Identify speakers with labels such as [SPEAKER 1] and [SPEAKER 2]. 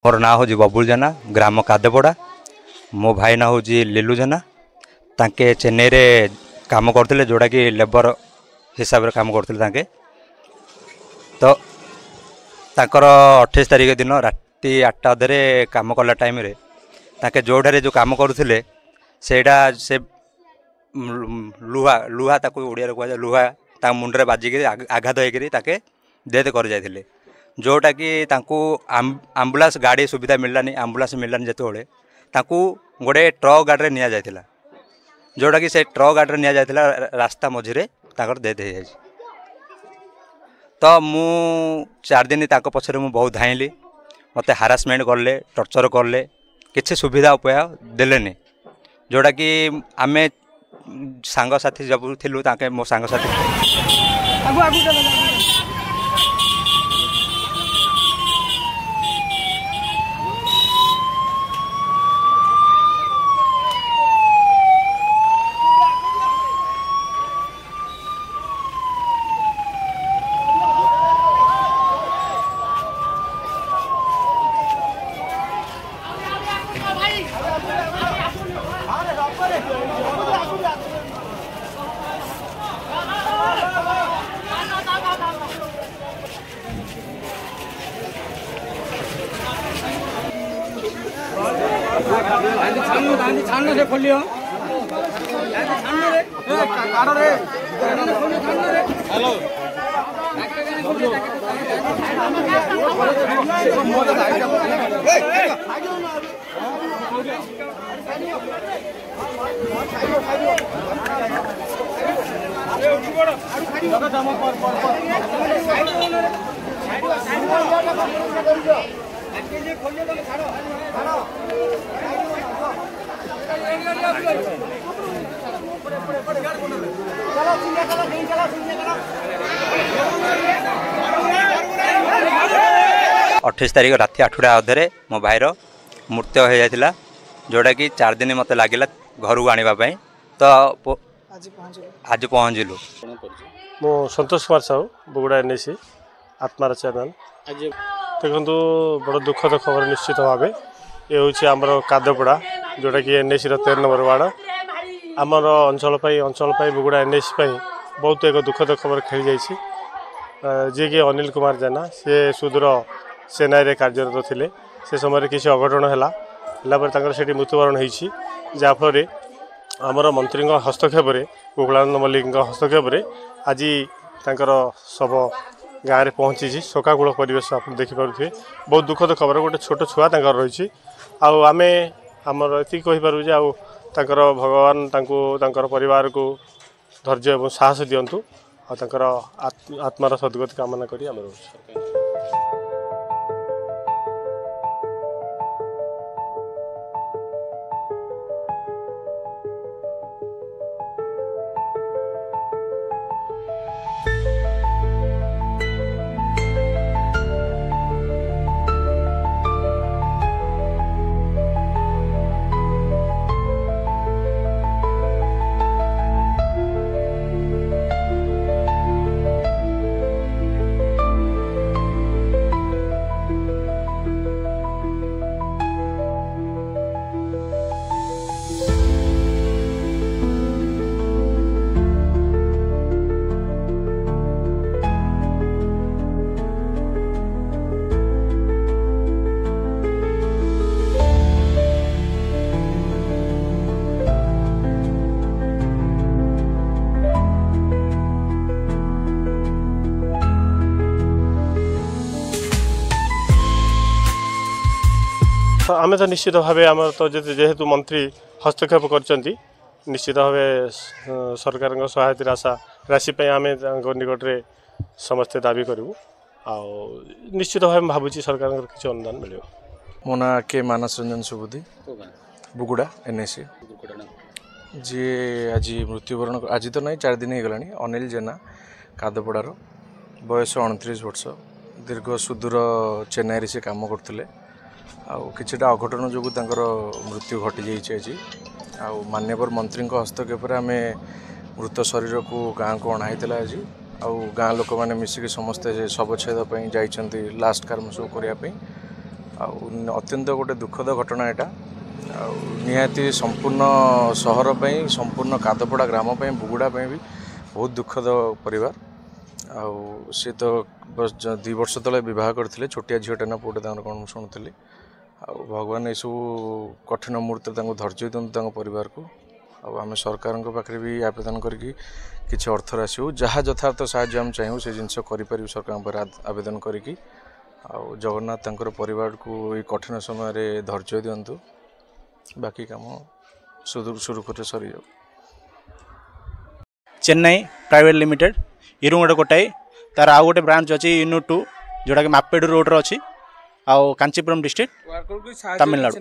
[SPEAKER 1] मोर ना हूँ बबुल जेना ग्राम कादेपड़ा। मो भाई ना हूँ लिलु जेना। तांके चेन्नई रे काम करते जोड़ा कि लेबर हिसाब से काम करते। तो तांकर 28 तारीख दिन राति 8टा अधे काम कला टाइम रे तांके जोड़े जो काम करुले से लुहा लुहा ताको ओडिया कह लुहा ता मुंडरे बाजिक आघात होकर डेथ कर जाते जोटा कि आम्बुलांस गाड़ी सुविधा मिललानी आम्बुलांस मिललानी जिते गोटे ट्रक गाड़ी में नि जोटा कि से ट्रक गाड़ी में नि रास्ता मझे डेथ हो जाए। तो मु 4 दिन पछरे मु बहुत धाइली मते हारासमेंट करले टर्चर करले किसी सुविधा उपाय देलेनी जोटा कि आमे सांगसाथी जब थिलु ताके मो सांगसाथी आगु 28 तारीख राति 8टा अधे मो भाईर मृत्यु हो जाता जोटा कि 4 दिन मत लगे घर को आने तो आज पहुँचलु।
[SPEAKER 2] मो संतोष कुमार साहू बुगुड़ा एनएसी आत्मार चेयरमैन। देखो बड़ दुखद खबर निश्चित भाव ये हूँ आमर कादपड़ा जोटा कि एनएसी 13 नंबर वार्ड आमर अंचल बुगुड़ा एनएसी बहुत एक दुखद खबर खेली जाइए जी कि अनिल कुमार जेना सी सुदूर चेन्नई रे कार्यरत थिले से समय किसी अघटन है से मृत्युवरण होती जहाँफल आमर मंत्री हस्तक्षेप गोकुलानंद मल्लिक हस्तक्षेप आज तांकर शव गाँव में पहुँची शोकाकूल परिवेश आप देखिपे बहुत दुखद खबर गोटे छोट छुआ रही आम आमर ये कहीपर भगवान तांकर परिवार को धैर्य और साहस दिंतु आत्मार सद्गति कामना करी आमे तो निश्चित भाव आम तो जेहेतु मंत्री हस्तक्षेप कर निश्चित भाव सरकार सहायता राशि आम निकट में समस्ते दाबी करूँ निश्चित भाव भावुँ सरकार किसी अनुदान मिले।
[SPEAKER 3] मो ना के मानस रंजन सुबुद्धि बुगुड़ा एनएसी जी आज मृत्युवरण आज तो नहीं 4 दिन हो गला अनिल जेना कादपड़ार बयस 29 वर्ष दीर्घ सुदूर चेन्नई से काम करते किछटा अघटन जो मृत्यु घटी जाइए आज माननीय मंत्री हस्तक्षेप आम मृत शरीर को गाँव को अणाई आज आउ गाँ लोक मैंने मिसिक समस्ते शवच्छेद जाइए लास्ट कर्म सब करने अत्यंत गोटे दुखद घटना यहाँ निहाती संपूर्ण सहर संपूर्ण कादपड़ा ग्राम बुगुड़ा भी बहुत दुखद परिवार सी तो 2 वर्ष तले बह करते छोटिया झीटे ना पुटे कौन शुणुली भगवान ये सब कठिन मुहूर्त धैर्य दिखाँ परिवार को आम सरकार पाखे भी आवेदन करके किसी अर्थ राशि जहाँ यथार्थ साहाय्य हम चाहिए से जिन कर सरकार आवेदन करके जगन्नाथ परिवार को ये कठिन समय धैर्य दिंतु बाकी काम सुरुखुर सरी जाओ।
[SPEAKER 4] चेन्नई प्राइवेट लिमिटेड इरुंगड़ कोटाई तार आउ गोटे ब्रांच अच्छी यूनिट 2 जोटा कि मापेड रोड रे अच्छी आउ कांचीपुरम डिस्ट्रिक्ट तमिलनाडु।